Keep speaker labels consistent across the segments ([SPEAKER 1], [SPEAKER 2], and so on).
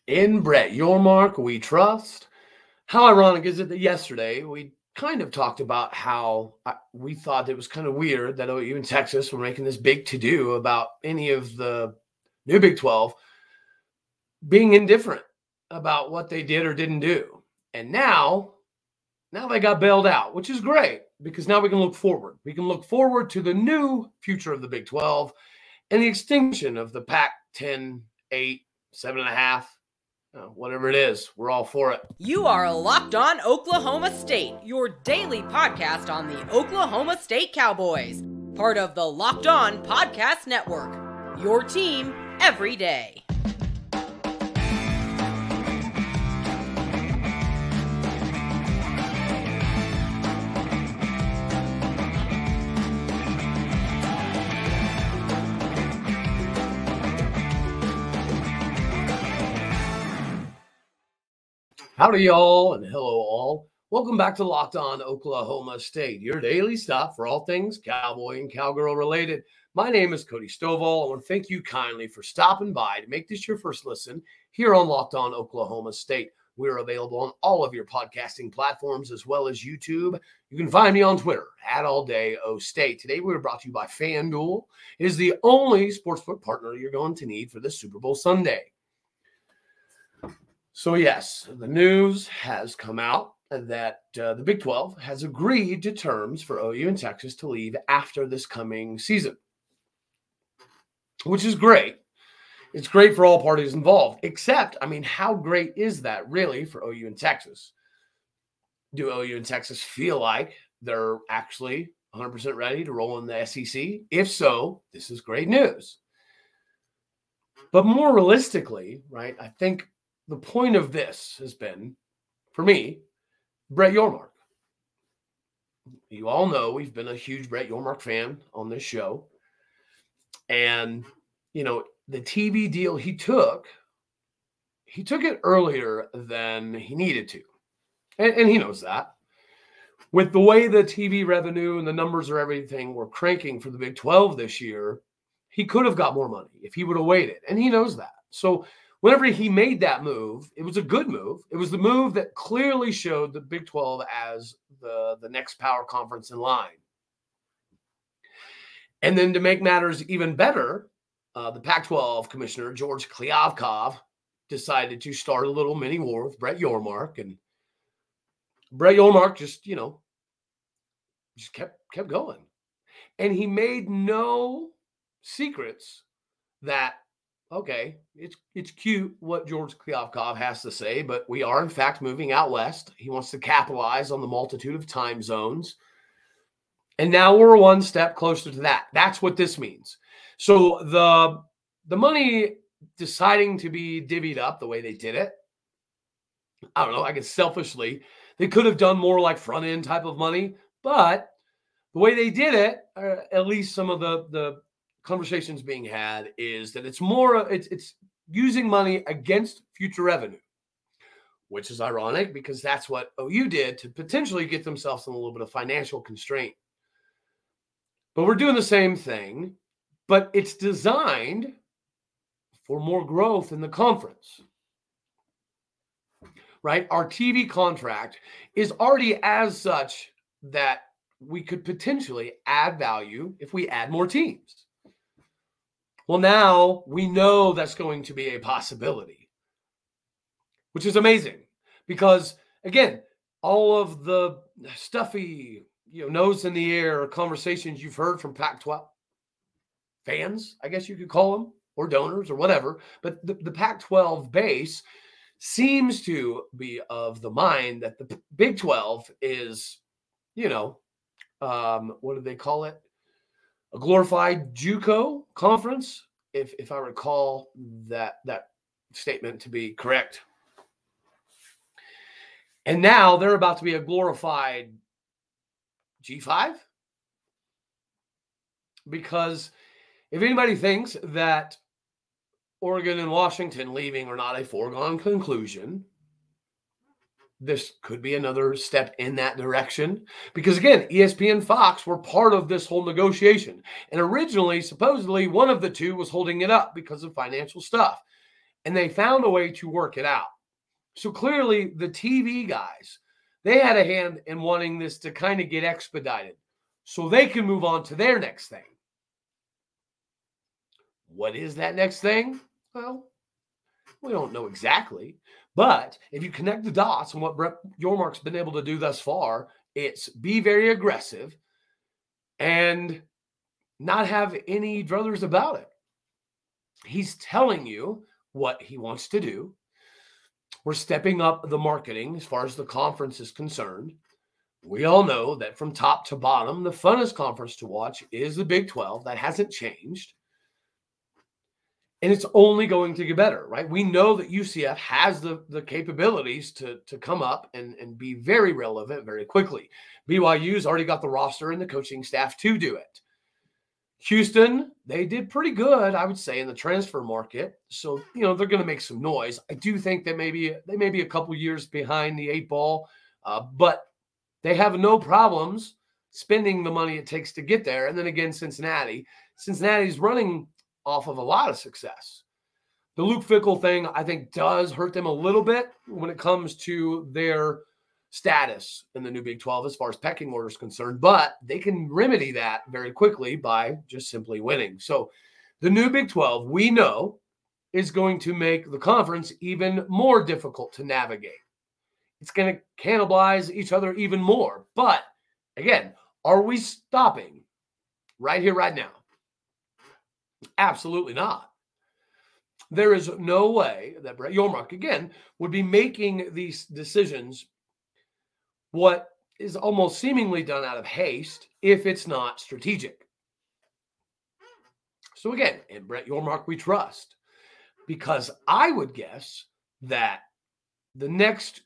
[SPEAKER 1] In Brett Yormark, we trust. How ironic is it that yesterday we kind of talked about how we thought it was kind of weird that OU and Texas were making this big to-do about any of the new Big 12 being indifferent about what they did or didn't do. And now they got bailed out, which is great because now we can look forward. We can look forward to the new future of the Big 12 and the extinction of the Pac-10, 8, 7.5, whatever it is. We're all for it.
[SPEAKER 2] You are Locked On Oklahoma State, your daily podcast on the Oklahoma State Cowboys, part of the Locked On Podcast Network, your team every day.
[SPEAKER 1] Howdy, y'all, and hello, all. Welcome back to Locked On Oklahoma State, your daily stop for all things cowboy and cowgirl related. My name is Cody Stovall. I want to thank you kindly for stopping by to make this your first listen here on Locked On Oklahoma State. We're available on all of your podcasting platforms as well as YouTube. You can find me on Twitter at AllDayOState. Today, we are brought to you by FanDuel. It is the only sportsbook partner you're going to need for this Super Bowl Sunday. So yes, the news has come out that the Big 12 has agreed to terms for OU and Texas to leave after this coming season, which is great. It's great for all parties involved, except, how great is that really for OU and Texas? Do OU and Texas feel like they're actually 100% ready to roll in the SEC? If so, this is great news. But more realistically, right, I think the point of this has been, for me, Brett Yormark. You all know we've been a huge Brett Yormark fan on this show. And, the TV deal he took it earlier than he needed to. And he knows that. With the way the TV revenue and the numbers or everything were cranking for the Big 12 this year, he could have got more money if he would have waited. And he knows that. So whenever he made that move, it was a good move. It was the move that clearly showed the Big 12 as the next power conference in line. And then to make matters even better, the Pac-12 commissioner, George Kliavkoff, decided to start a little mini war with Brett Yormark. And Brett Yormark just kept going. And he made no secrets that, okay, it's cute what George Kliavkoff has to say, but we are, in fact, moving out west. He wants to capitalize on the multitude of time zones. And now we're one step closer to that. That's what this means. So the money deciding to be divvied up the way they did it, I don't know, I guess selfishly, they could have done more like front-end type of money, but the way they did it, at least some of the conversations being had is that it's using money against future revenue, which is ironic because that's what OU did to potentially get themselves in a little bit of financial constraint. But we're doing the same thing, but it's designed for more growth in the conference, right? Our TV contract is already as such that we could potentially add value if we add more teams. Well, now we know that's going to be a possibility, which is amazing because, again, all of the stuffy, nose in the air conversations you've heard from Pac-12 fans, I guess you could call them, or donors or whatever, but the Pac-12 base seems to be of the mind that the Big 12 is, what do they call it? A glorified JUCO conference, if I recall that statement to be correct. And now they're about to be a glorified G5. Because if anybody thinks that Oregon and Washington leaving are not a foregone conclusion, this could be another step in that direction because, again, ESPN and Fox were part of this whole negotiation. And originally, supposedly, one of the two was holding it up because of financial stuff. and they found a way to work it out. So clearly the TV guys, they had a hand in wanting this to kind of get expedited so they can move on to their next thing. What is that next thing? Well, we don't know exactly. But if you connect the dots on what Brett Yormark's been able to do thus far, it's be very aggressive and not have any druthers about it. He's telling you what he wants to do. We're stepping up the marketing as far as the conference is concerned. We all know that from top to bottom, the funnest conference to watch is the Big 12. That hasn't changed. And it's only going to get better, right? We know that UCF has the capabilities to come up and be very relevant very quickly. BYU's already got the roster and the coaching staff to do it. Houston, they did pretty good, I would say, in the transfer market. So, they're going to make some noise. I do think that they may be a couple years behind the 8 ball, but they have no problems spending the money it takes to get there. And then again, Cincinnati's running off of a lot of success. The Luke Fickell thing, I think, does hurt them a little bit when it comes to their status in the new Big 12 as far as pecking order is concerned, but they can remedy that very quickly by just simply winning. So the new Big 12, we know, is going to make the conference even more difficult to navigate. It's going to cannibalize each other even more. But again, are we stopping right here, right now? Absolutely not. There is no way that Brett Yormark, again, would be making these decisions what is almost seemingly done out of haste if it's not strategic. So again, in Brett Yormark we trust, because I would guess that the next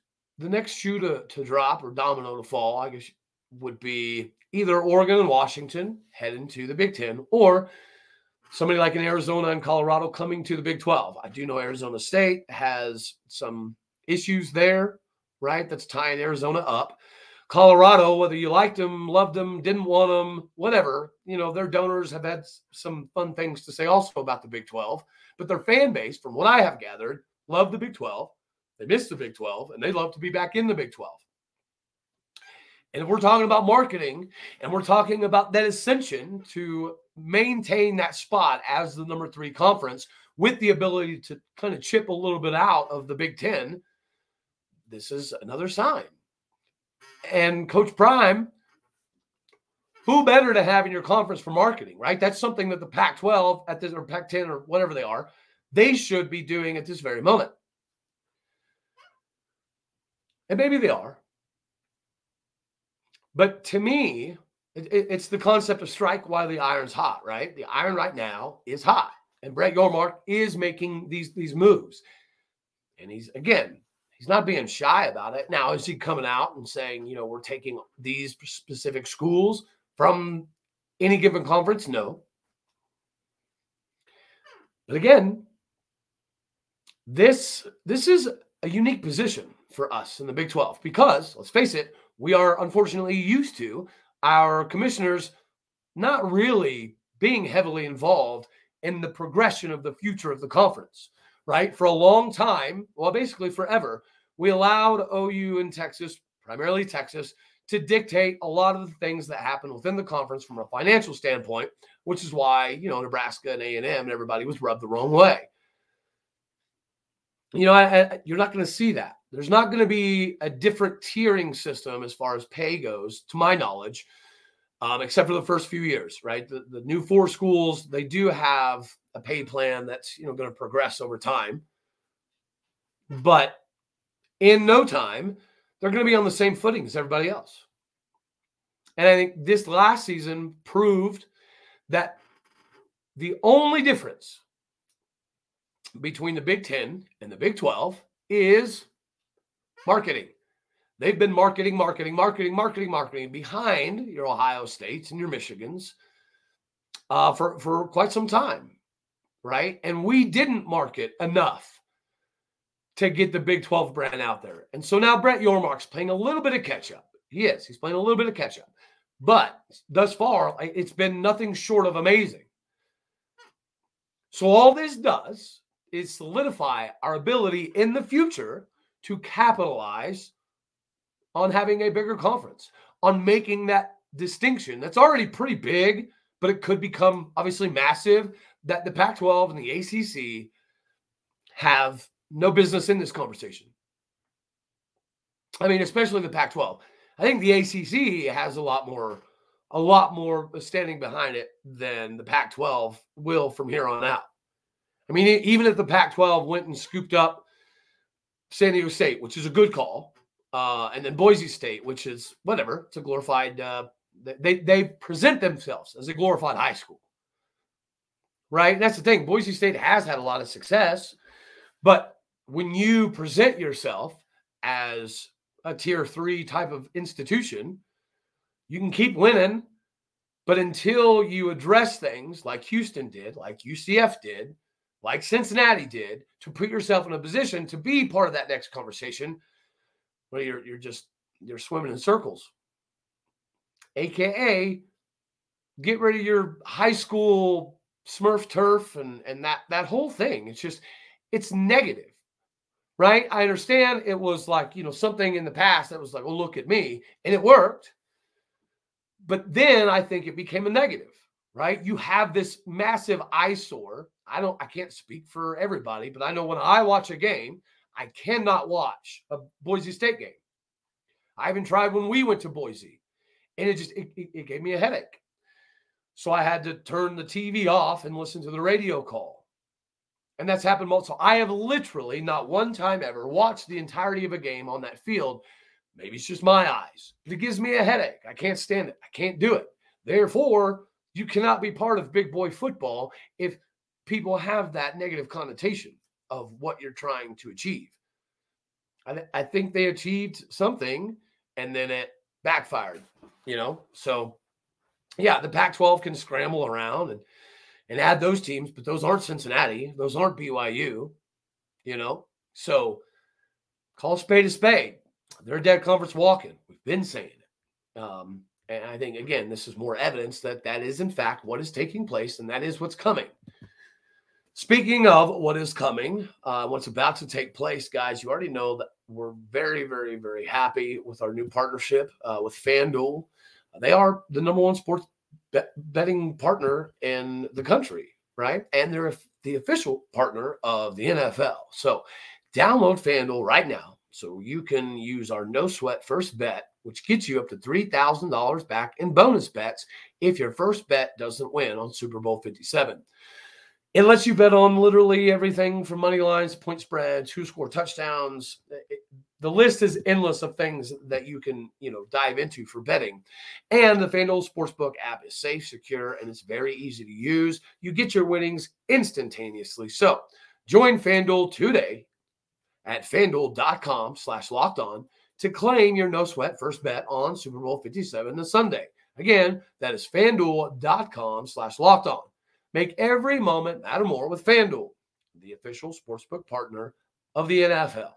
[SPEAKER 1] shoe to drop or domino to fall, I guess, would be either Oregon and Washington heading to the Big 10, or somebody like in Arizona and Colorado coming to the Big 12. I do know Arizona State has some issues there, right? That's tying Arizona up. Colorado, whether you liked them, loved them, didn't want them, whatever, their donors have had some fun things to say also about the Big 12. But their fan base, from what I have gathered, love the Big 12. They missed the Big 12, and they love to be back in the Big 12. And if we're talking about marketing and we're talking about that ascension to maintain that spot as the number 3 conference with the ability to kind of chip a little bit out of the Big 10, this is another sign. And Coach Prime, who better to have in your conference for marketing, right? That's something that the Pac-12 or Pac-10 or whatever they are, they should be doing at this very moment. And maybe they are. But to me, it's the concept of strike while the iron's hot, right? The iron right now is hot. And Brett Yormark is making these moves. And he's not being shy about it. Now, is he coming out and saying, we're taking these specific schools from any given conference? No. But again, this is a unique position for us in the Big 12 because, let's face it, we are unfortunately used to our commissioners not really being heavily involved in the progression of the future of the conference, right? For a long time, well, basically forever, we allowed OU and Texas, primarily Texas, to dictate a lot of the things that happen within the conference from a financial standpoint, which is why, Nebraska and A&M and everybody was rubbed the wrong way. You're not going to see that. There's not going to be a different tiering system as far as pay goes, to my knowledge, except for the first few years, right? The new 4 schools, they do have a pay plan that's, going to progress over time. But in no time, they're going to be on the same footing as everybody else. And I think this last season proved that the only difference between the Big 10 and the Big 12 is marketing. They've been marketing behind your Ohio States and your Michigans for quite some time, right? And we didn't market enough to get the Big 12 brand out there. And so now Brett Yormark's playing a little bit of catch-up. He's playing a little bit of catch-up. But thus far, it's been nothing short of amazing. So all this does is solidify our ability in the future to capitalize on having a bigger conference, on making that distinction that's already pretty big, but it could become obviously massive, that the Pac-12 and the ACC have no business in this conversation. I mean, especially the Pac-12. I think the ACC has a lot more standing behind it than the Pac-12 will from here on out. I mean, even if the Pac-12 went and scooped up San Diego State, which is a good call, and then Boise State, which is whatever, it's a glorified, they present themselves as a glorified high school, right? And that's the thing. Boise State has had a lot of success, but when you present yourself as a tier 3 type of institution, you can keep winning, but until you address things like Houston did, like UCF did, like Cincinnati did, to put yourself in a position to be part of that next conversation, well, you're swimming in circles. AKA, get rid of your high school Smurf turf and that whole thing. It's negative, right? I understand it was like, something in the past that was like, oh, look at me, and it worked. But then I think it became a negative, right? You have this massive eyesore. I can't speak for everybody, but I know when I watch a game, I cannot watch a Boise State game. I even tried when we went to Boise, and it gave me a headache. So I had to turn the TV off and listen to the radio call. And that's happened multiple. So I have literally not one time ever watched the entirety of a game on that field. Maybe it's just my eyes, but it gives me a headache. I can't stand it. I can't do it. Therefore, you cannot be part of big boy football if people have that negative connotation of what you're trying to achieve. I think they achieved something and then it backfired, So, yeah, the Pac-12 can scramble around and add those teams, but those aren't Cincinnati. Those aren't BYU, So call a spade a spade. They're a dead conference walking. We've been saying it. And I think, again, this is more evidence that is, in fact, what is taking place, and that is what's coming. Speaking of what is coming, what's about to take place, guys, you already know that we're very, very, very happy with our new partnership with FanDuel. They are the number one sports betting partner in the country, right? And they're the official partner of the NFL. So download FanDuel right now so you can use our no sweat first bet, which gets you up to $3,000 back in bonus bets if your first bet doesn't win on Super Bowl 57. It lets you bet on literally everything from money lines, point spreads, who scored touchdowns. The list is endless of things that you can, dive into for betting. And the FanDuel Sportsbook app is safe, secure, and it's very easy to use. You get your winnings instantaneously. So join FanDuel today at FanDuel.com/lockedon to claim your no sweat first bet on Super Bowl 57 this Sunday. Again, that is FanDuel.com/lockedon. Make every moment matter more with FanDuel, the official sportsbook partner of the NFL.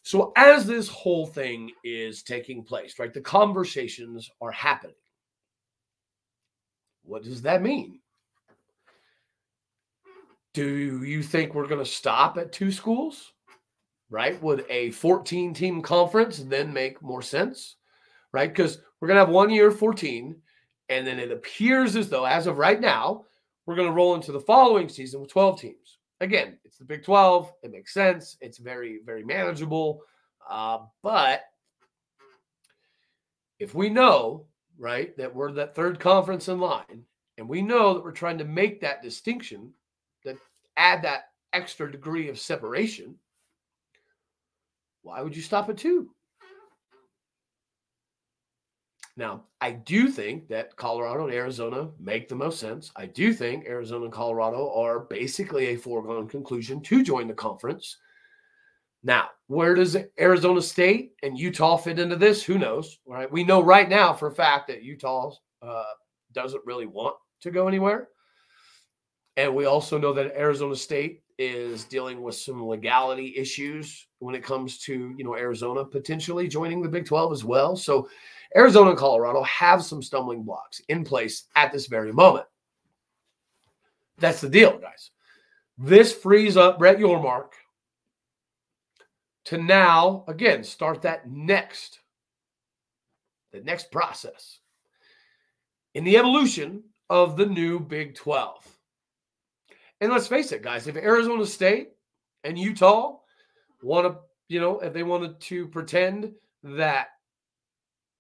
[SPEAKER 1] So as this whole thing is taking place, right, the conversations are happening. What does that mean? Do you think we're going to stop at 2 schools, right? Would a 14-team conference then make more sense, right? Because we're going to have 1 year 14, and then it appears as though, as of right now, we're going to roll into the following season with 12 teams. Again, it's the Big 12. It makes sense. It's very, very manageable. But if we know, right, that we're that third conference in line, and we know that we're trying to make that distinction, that add that extra degree of separation, why would you stop at 2? Now, I do think that Colorado and Arizona make the most sense. I do think Arizona and Colorado are basically a foregone conclusion to join the conference. Now, where does Arizona State and Utah fit into this? Who knows, right? We know right now for a fact that Utah doesn't really want to go anywhere. And we also know that Arizona State is dealing with some legality issues when it comes to, Arizona potentially joining the Big 12 as well. So Arizona and Colorado have some stumbling blocks in place at this very moment. That's the deal, guys. This frees up Brett Yormark to now, again, start that next process in the evolution of the new Big 12. And let's face it, guys, if Arizona State and Utah want to, if they wanted to pretend that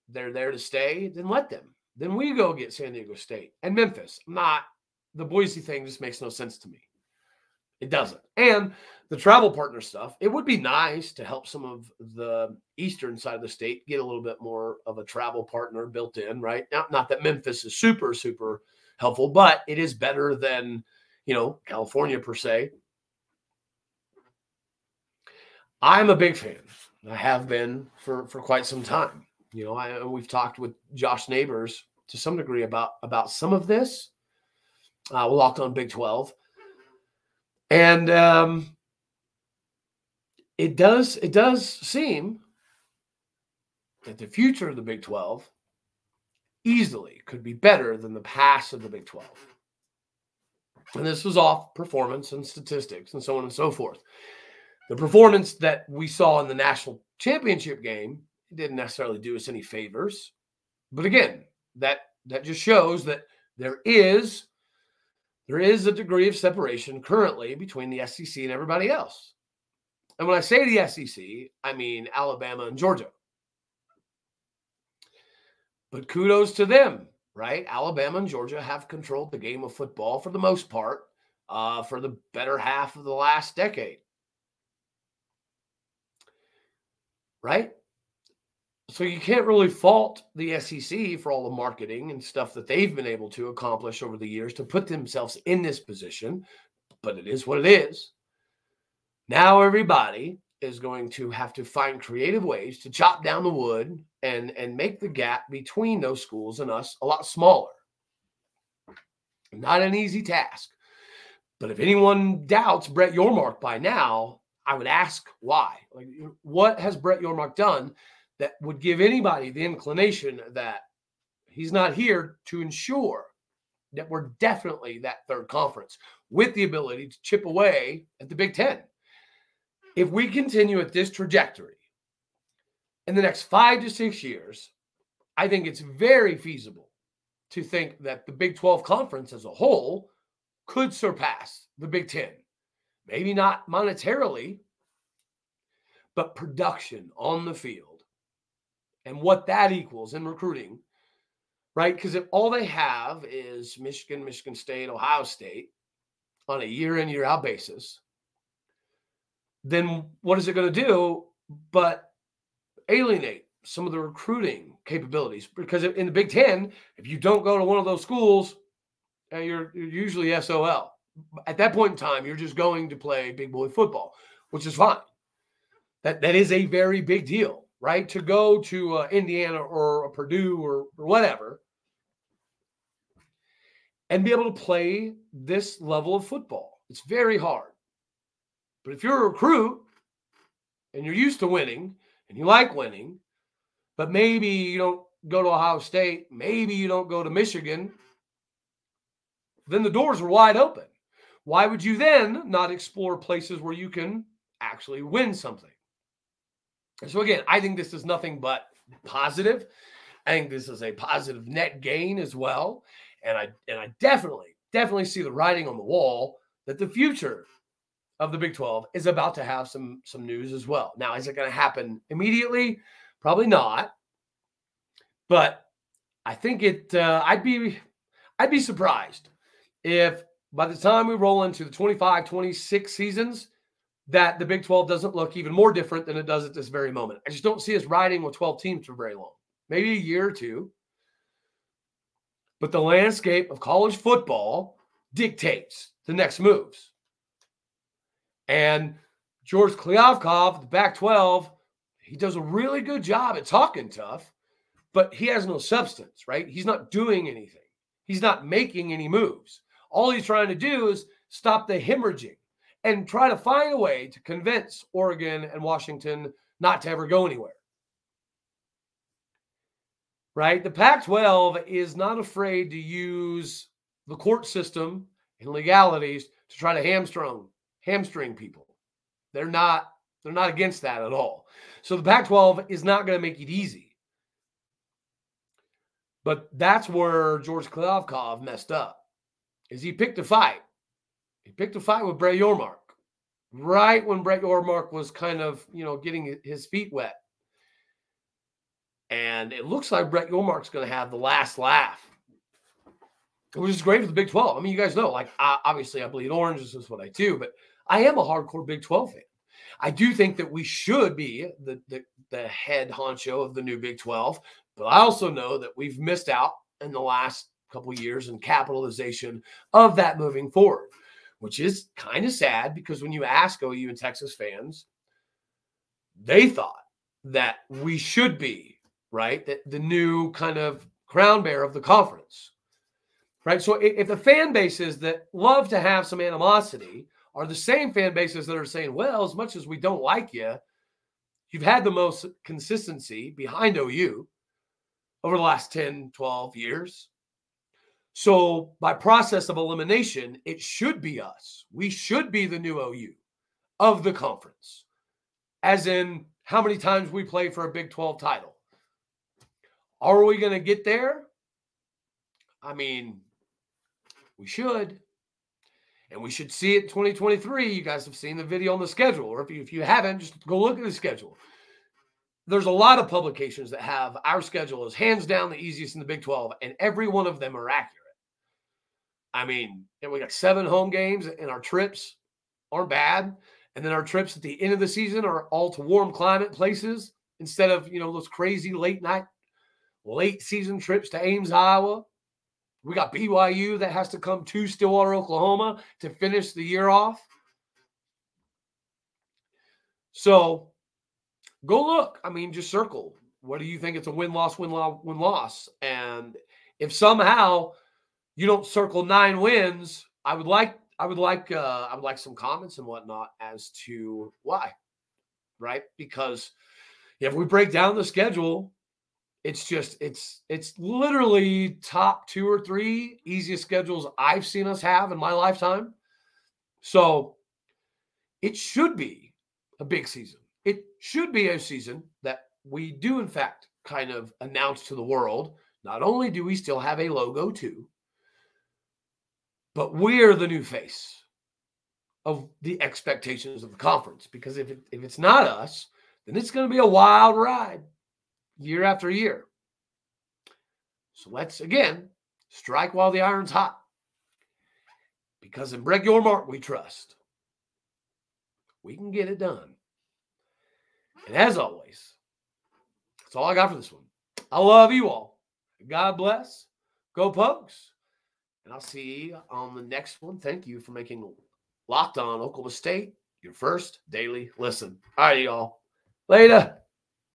[SPEAKER 1] they're there to stay, then let them. Then we go get San Diego State and Memphis. The Boise thing just makes no sense to me. It doesn't. And the travel partner stuff, it would be nice to help some of the eastern side of the state get a little bit more of a travel partner built in, right? Not that Memphis is super, super helpful, but it is better than, California per se. I'm a big fan. I have been for quite some time. We've talked with Josh Neighbors to some degree about some of this. We're locked on Big 12. And it does seem that the future of the Big 12 easily could be better than the past of the Big 12. And this was off performance and statistics and so on and so forth. The performance that we saw in the national championship game didn't necessarily do us any favors. But again, that just shows that there is a degree of separation currently between the SEC and everybody else. And when I say the SEC, I mean Alabama and Georgia. But kudos to them, right? Alabama and Georgia have controlled the game of football for the most part for the better half of the last decade. Right? So you can't really fault the SEC for all the marketing and stuff that they've been able to accomplish over the years to put themselves in this position, but it is what it is. Now everybody is going to have to find creative ways to chop down the wood and make the gap between those schools and us a lot smaller. Not an easy task. But if anyone doubts Brett Yormark by now, I would ask why. Like, what has Brett Yormark done that would give anybody the inclination that he's not here to ensure that we're definitely that third conference with the ability to chip away at the Big Ten? If we continue at this trajectory in the next 5 to 6 years, I think it's very feasible to think that the Big 12 conference as a whole could surpass the Big Ten. Maybe not monetarily, but production on the field and what that equals in recruiting, right? Because if all they have is Michigan, Michigan State, Ohio State on a year in, year out basis, then what is it going to do but alienate some of the recruiting capabilities? Because in the Big Ten, if you don't go to one of those schools, you're usually SOL. At that point in time, you're just going to play big boy football, which is fine. That is a very big deal, right? To go to Indiana or Purdue or whatever and be able to play this level of football. It's very hard. But if you're a recruit and you're used to winning and you like winning, but maybe you don't go to Ohio State, maybe you don't go to Michigan, then the doors are wide open. Why would you then not explore places where you can actually win something? So again, I think this is nothing but positive. I think this is a positive net gain as well. And I definitely see the writing on the wall that the future of the Big 12 is about to have some news as well. Now, is it going to happen immediately? Probably not. But I think I'd be surprised if by the time we roll into the 25-26 seasons, that the Big 12 doesn't look even more different than it does at this very moment. I just don't see us riding with 12 teams for very long, maybe a year or two. But the landscape of college football dictates the next moves. And George Kliavkoff, the Pac-12, he does a really good job at talking tough, but he has no substance, right? He's not doing anything. He's not making any moves. All he's trying to do is stop the hemorrhaging and try to find a way to convince Oregon and Washington not to ever go anywhere. Right? The Pac-12 is not afraid to use the court system and legalities to try to hamstring people. They're not against that at all. So the Pac-12 is not going to make it easy. But that's where George Kliavkoff messed up, is he picked a fight. He picked a fight with Brett Yormark right when Brett Yormark was kind of, getting his feet wet. And it looks like Brett Yormark's going to have the last laugh, which is great for the Big 12. I mean, you guys know, obviously I bleed orange. This is what I do, but I am a hardcore Big 12 fan. I do think that we should be the head honcho of the new Big 12, but I also know that we've missed out in the last couple of years in capitalization of that moving forward, which is kind of sad because when you ask OU and Texas fans, they thought that we should be, right, that the new kind of crown bearer of the conference, right? So if the fan bases that love to have some animosity are the same fan bases that are saying, well, as much as we don't like you, you've had the most consistency behind OU over the last 10, 12 years. So by process of elimination, it should be us. We should be the new OU of the conference, as in how many times we play for a Big 12 title. Are we going to get there? I mean, we should. And we should see it in 2023. You guys have seen the video on the schedule. Or if you haven't, just go look at the schedule. There's a lot of publications that have our schedule as hands down the easiest in the Big 12, and every one of them are accurate. I mean, we got 7 home games, and our trips aren't bad. And then our trips at the end of the season are all to warm climate places instead of, those crazy late season trips to Ames, Iowa. We got BYU that has to come to Stillwater, Oklahoma to finish the year off. So go look. I mean, just circle. What do you think? It's a win-loss, win-loss. And if somehow you don't circle 9 wins, I would like some comments and whatnot as to why, right? Because if we break down the schedule, it's literally top 2 or 3 easiest schedules I've seen us have in my lifetime. So it should be a big season. It should be a season that we do, in fact, kind of announce to the world, not only do we still have a logo too, but we're the new face of the expectations of the conference. Because if it's not us, then it's going to be a wild ride year after year. So let's, again, strike while the iron's hot. Because in Brett Yormark we trust. We can get it done. And as always, that's all I got for this one. I love you all. God bless. Go Pokes. And I'll see you on the next one. Thank you for making Locked On Oklahoma State your first daily listen. All right, y'all. Later.